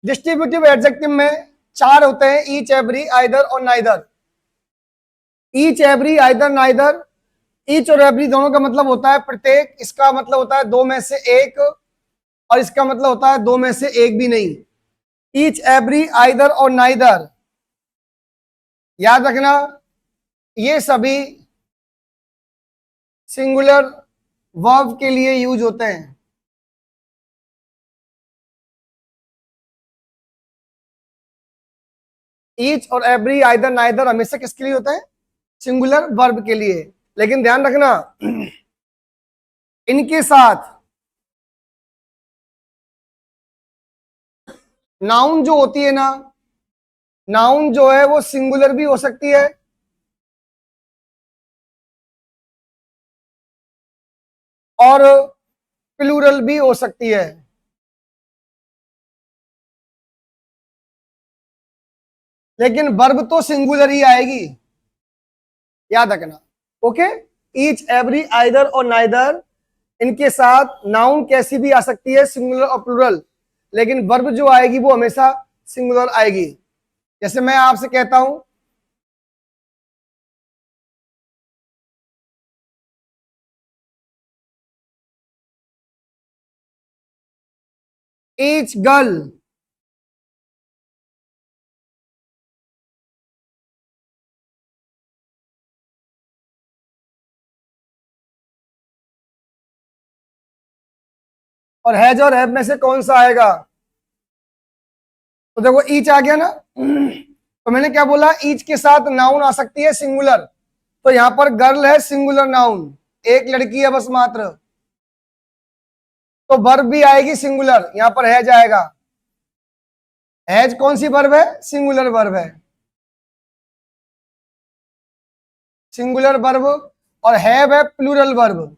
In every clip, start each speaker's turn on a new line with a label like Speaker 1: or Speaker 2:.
Speaker 1: Distributive adjective में 4 होते हैं, ईच, एवरी, आइदर और neither. Each, every, either, neither. Each और एवरी दोनों का मतलब होता है प्रत्येक, इसका मतलब होता है दो में से एक, और इसका मतलब होता है दो में से एक भी नहीं। ईच, एवरी, आइदर और नाइदर, याद रखना ये सभी सिंगुलर वर्ब के लिए यूज होते हैं। ईच और एवरी, आइदर, नाइदर हमेशा किसके लिए होता है? सिंगुलर वर्ब के लिए। लेकिन ध्यान रखना इनके साथ नाउन जो होती है ना, नाउन जो है वो सिंगुलर भी हो सकती है और प्लूरल भी हो सकती है। लेकिन वर्ब तो सिंगुलर ही आएगी, याद रखना। ओके, ईच, एवरी, आइदर और नाइदर, इनके साथ नाउन कैसी भी आ सकती है, सिंगुलर और प्लूरल, लेकिन वर्ब जो आएगी वो हमेशा सिंगुलर आएगी। जैसे मैं आपसे कहता हूं ईच गर्ल, और हैज और हैव में से कौन सा आएगा? तो देखो ईच आ गया ना, तो मैंने क्या बोला, ईच के साथ नाउन आ सकती है सिंगुलर, तो यहां पर गर्ल है सिंगुलर नाउन, एक लड़की है बस मात्र, तो वर्ब भी आएगी सिंगुलर, यहां पर हैज आएगा। हैज कौन सी वर्ब है? सिंगुलर वर्ब है, सिंगुलर वर्ब। और हैव है प्लूरल वर्ब,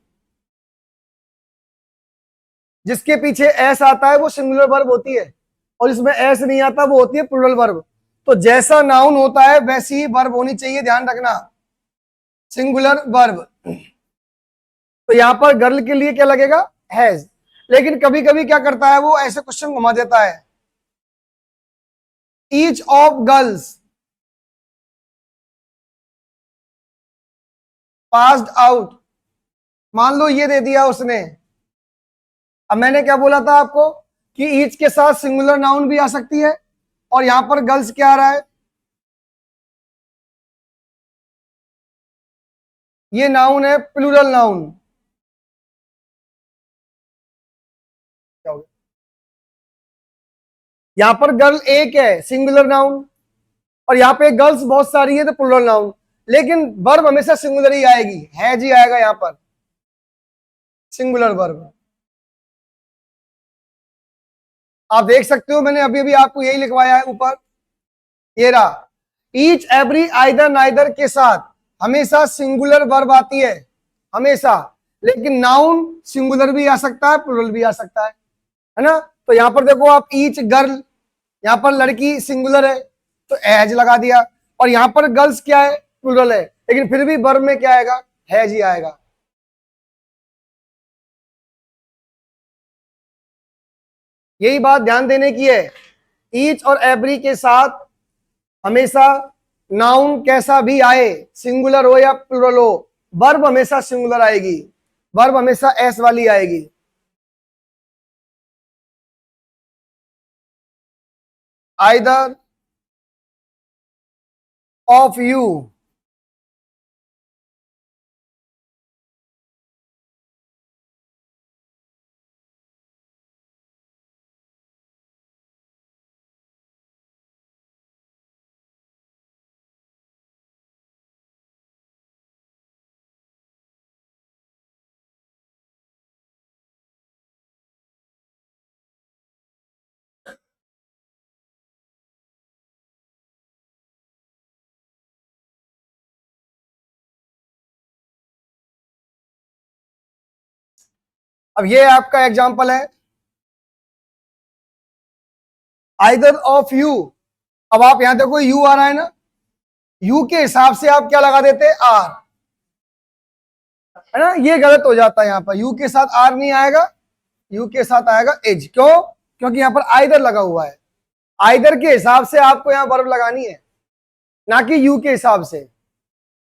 Speaker 1: जिसके पीछे एस आता है वो सिंगुलर वर्ब होती है, और इसमें एस नहीं आता वो होती है प्लूरल वर्ब। तो जैसा नाउन होता है वैसी ही वर्ब होनी चाहिए, ध्यान रखना, सिंगुलर वर्ब। तो यहां पर गर्ल के लिए क्या लगेगा? हैज। लेकिन कभी कभी क्या करता है वो, ऐसे क्वेश्चन घुमा देता है, each of girls passed out, मान लो ये दे दिया उसने। अब मैंने क्या बोला था आपको कि ईच के साथ सिंगुलर नाउन भी आ सकती है, और यहां पर गर्ल्स क्या आ रहा है? ये नाउन है प्लूरल नाउन। क्या हो गया? यहां पर गर्ल एक है सिंगुलर नाउन, और यहाँ पे गर्ल्स बहुत सारी है तो प्लूरल नाउन, लेकिन वर्ब हमेशा सिंगुलर ही आएगी, है जी आएगा यहां पर, सिंगुलर वर्ब। आप देख सकते हो मैंने अभी अभी आपको यही लिखवाया है ऊपर, ये रहा, ईच, एवरी, आइदर, नाइदर के साथ हमेशा सिंगुलर वर्ब आती है, हमेशा। लेकिन नाउन सिंगुलर भी आ सकता है, प्लूरल भी आ सकता है ना। तो यहां पर देखो आप, ईच गर्ल, यहां पर लड़की सिंगुलर है तो एज लगा दिया, और यहां पर गर्ल्स क्या है? प्लूरल है, लेकिन फिर भी वर्ब में क्या आएगा? हैज ही आएगा। यही बात ध्यान देने की है, ईच और एवरी के साथ हमेशा नाउन कैसा भी आए, सिंगुलर हो या प्लूरल हो, वर्ब हमेशा सिंगुलर आएगी, वर्ब हमेशा एस वाली आएगी। आइदर ऑफ यू, अब ये आपका एग्जांपल है, आइदर ऑफ यू। अब आप यहां देखो यू आ रहा है ना, यू के हिसाब से आप क्या लगा देते? आर, है ना। ये गलत हो जाता है, यहां पर यू के साथ आर नहीं आएगा, यू के साथ आएगा एज। क्यों? क्योंकि यहां पर आइदर लगा हुआ है, आइदर के हिसाब से आपको यहां वर्ब लगानी है, ना कि यू के हिसाब से।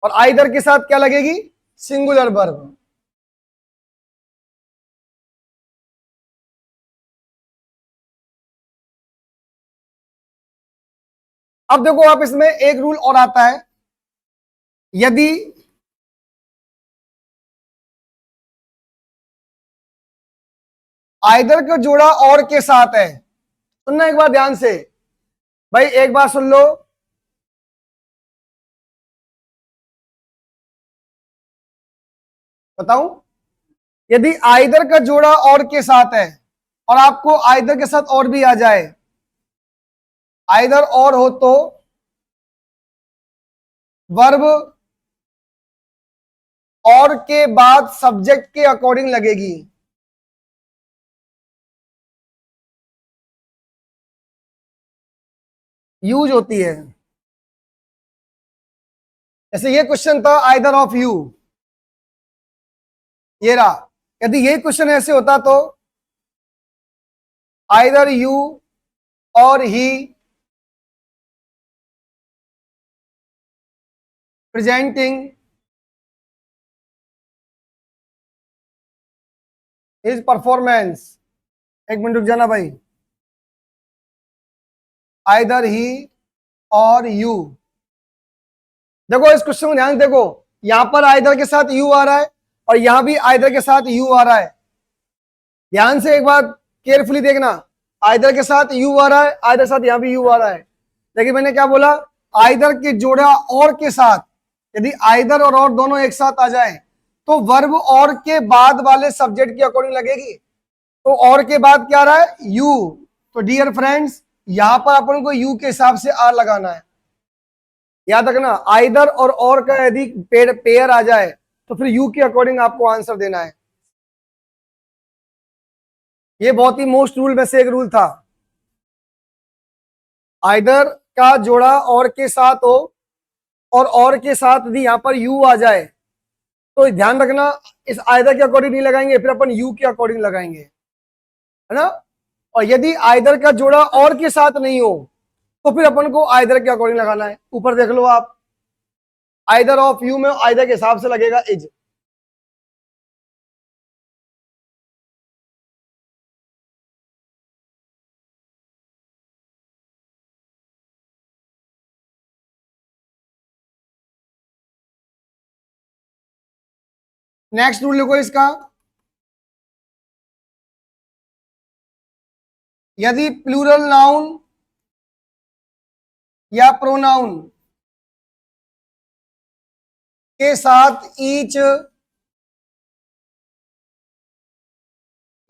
Speaker 1: और आइदर के साथ क्या लगेगी? Singular verb. अब देखो आप, इसमें एक रूल और आता है, यदि आइदर का जोड़ा और के साथ है, सुनना एक बार ध्यान से भाई, एक बार सुन लो। बताऊं, यदि आइदर का जोड़ा और के साथ है और आपको आइदर के साथ और भी आ जाए, आइदर और हो तो वर्ब और के बाद सब्जेक्ट के अकॉर्डिंग लगेगी। यूज होती है। जैसे ये क्वेश्चन था आइदर ऑफ यू, ये रहा। यदि ये क्वेश्चन ऐसे होता तो आइदर यू और ही प्रेजेंटिंग हिज परफॉर्मेंस। एक मिनट रुक जाना भाई। आइदर ही और यू, देखो इस क्वेश्चन को ध्यान से देखो, यहां पर आइदर के साथ यू आ रहा है और यहां भी आइदर के साथ यू आ रहा है। ध्यान से एक बार केयरफुली देखना, आइदर के साथ यू आ रहा है, आइदर के साथ यहां भी यू आ रहा है। लेकिन मैंने क्या बोला, आइदर के जोड़ा और के साथ, यदि आइदर और दोनों एक साथ आ जाए तो वर्ब और के बाद वाले सब्जेक्ट के अकॉर्डिंग लगेगी। तो और के बाद क्या रहा है? यू। तो डियर फ्रेंड्स, यहां पर अपन को यू के हिसाब से आर लगाना है। याद रखना, आइदर और का यदि पेयर आ जाए तो फिर यू के अकॉर्डिंग आपको आंसर देना है। ये बहुत ही मोस्ट रूल में से एक रूल था। आइदर का जोड़ा और के साथ हो और के साथ यदि यहां पर यू आ जाए तो ध्यान रखना, इस आइदर के अकॉर्डिंग नहीं लगाएंगे, फिर अपन यू के अकॉर्डिंग लगाएंगे, है ना। और यदि आइदर का जोड़ा और के साथ नहीं हो तो फिर अपन को आइदर के अकॉर्डिंग लगाना है। ऊपर देख लो आप, आइदर ऑफ यू में आइदर के हिसाब से लगेगा इज। नेक्स्ट रूल लिखो इसका, यदि प्लूरल नाउन या प्रोनाउन के साथ ईच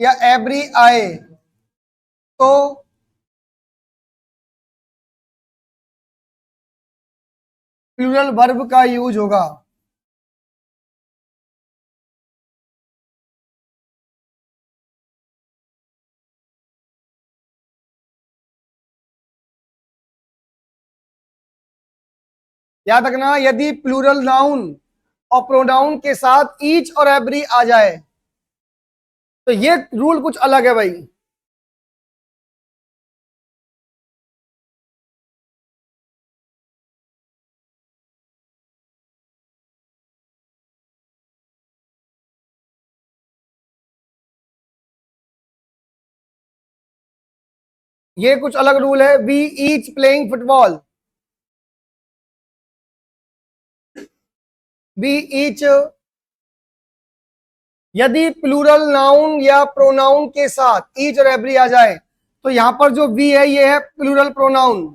Speaker 1: या एवरी आए तो प्लूरल वर्ब का यूज होगा। याद रखना, यदि प्लूरल नाउन और प्रोनाउन के साथ ईच और एवरी आ जाए तो ये रूल कुछ अलग है भाई। ये कुछ अलग रूल है। We each playing football, we each, यदि प्लूरल नाउन या प्रोनाउन के साथ ईच और एवरी आ जाए तो यहां पर जो वी है ये है प्लूरल प्रोनाउन।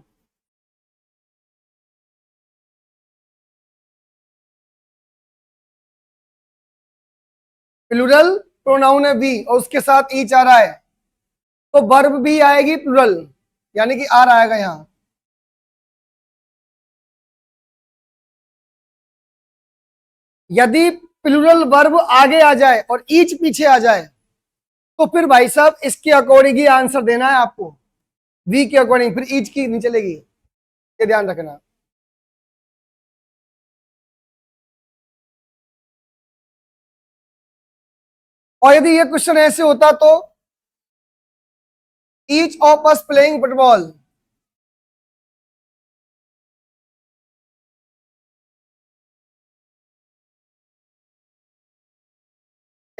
Speaker 1: प्लूरल प्रोनाउन है वी और उसके साथ ईच आ रहा है तो वर्ब भी आएगी प्लूरल, यानी कि आर आएगा यहां। यदि प्लूरल वर्ब आगे आ जाए और ईच पीछे आ जाए तो फिर भाई साहब इसके अकॉर्डिंग ही आंसर देना है आपको, वी के अकॉर्डिंग, फिर ईच की नहीं चलेगी, ये ध्यान रखना। और यदि ये क्वेश्चन ऐसे होता तो each of us playing football,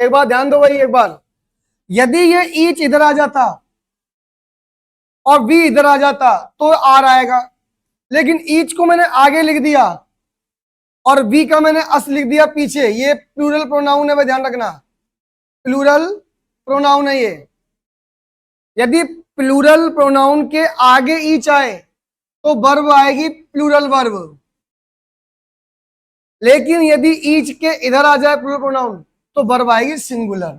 Speaker 1: एक बार ध्यान दो भाई, एक बार, यदि ये ईच इधर आ जाता और वी इधर आ जाता तो आर आएगा, लेकिन ईच को मैंने आगे लिख दिया और वी का मैंने अस लिख दिया पीछे। ये प्लूरल प्रोनाउन है भाई, ध्यान रखना, प्लूरल प्रोनाउन है ये। यदि प्लूरल प्रोनाउन के आगे ईच आए तो वर्ब आएगी प्लूरल वर्ब, लेकिन यदि ईच के इधर आ जाए प्लूरल प्रोनाउन तो वर्ब आएगी सिंगुलर,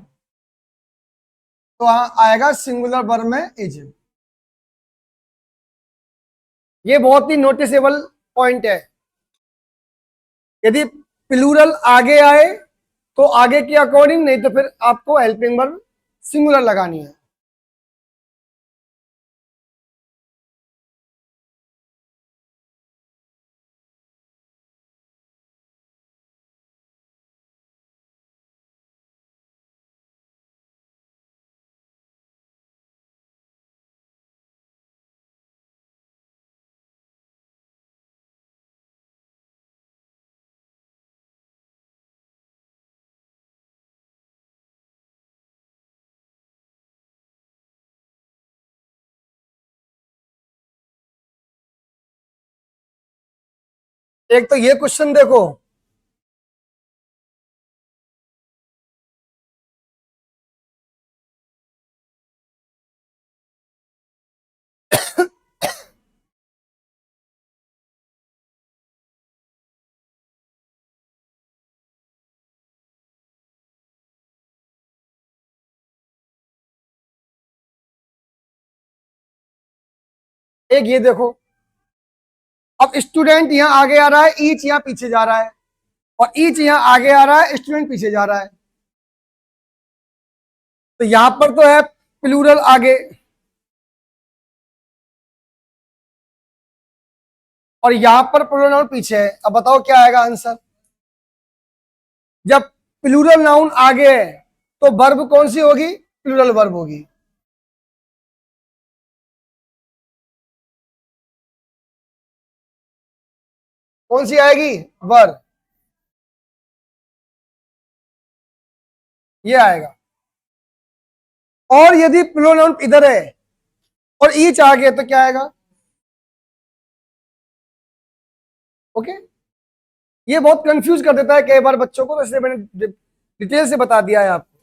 Speaker 1: तो आएगा सिंगुलर वर्ब में इज। ये बहुत ही नोटिसेबल पॉइंट है। यदि प्लूरल आगे आए तो आगे के अकॉर्डिंग, नहीं तो फिर आपको हेल्पिंग वर्ब सिंगुलर लगानी है। एक तो ये क्वेश्चन देखो, एक ये देखो, अब स्टूडेंट यहां आगे आ रहा है, ईच यहां पीछे जा रहा है, और ईच यहां आगे आ रहा है, स्टूडेंट पीछे जा रहा है। तो यहां पर तो है प्लूरल आगे और यहां पर प्लूरल नाउन पीछे है। अब बताओ क्या आएगा आंसर। जब प्लूरल नाउन आगे है तो वर्ब कौन सी होगी, प्लूरल वर्ब होगी। कौन सी आएगी, वर्ब, ये आएगा। और यदि प्लूरल नाउन इधर है और ईच आ गया तो क्या आएगा, ओके। ये बहुत कंफ्यूज कर देता है कई बार बच्चों को, तो इसलिए मैंने डिटेल से बता दिया है आपको।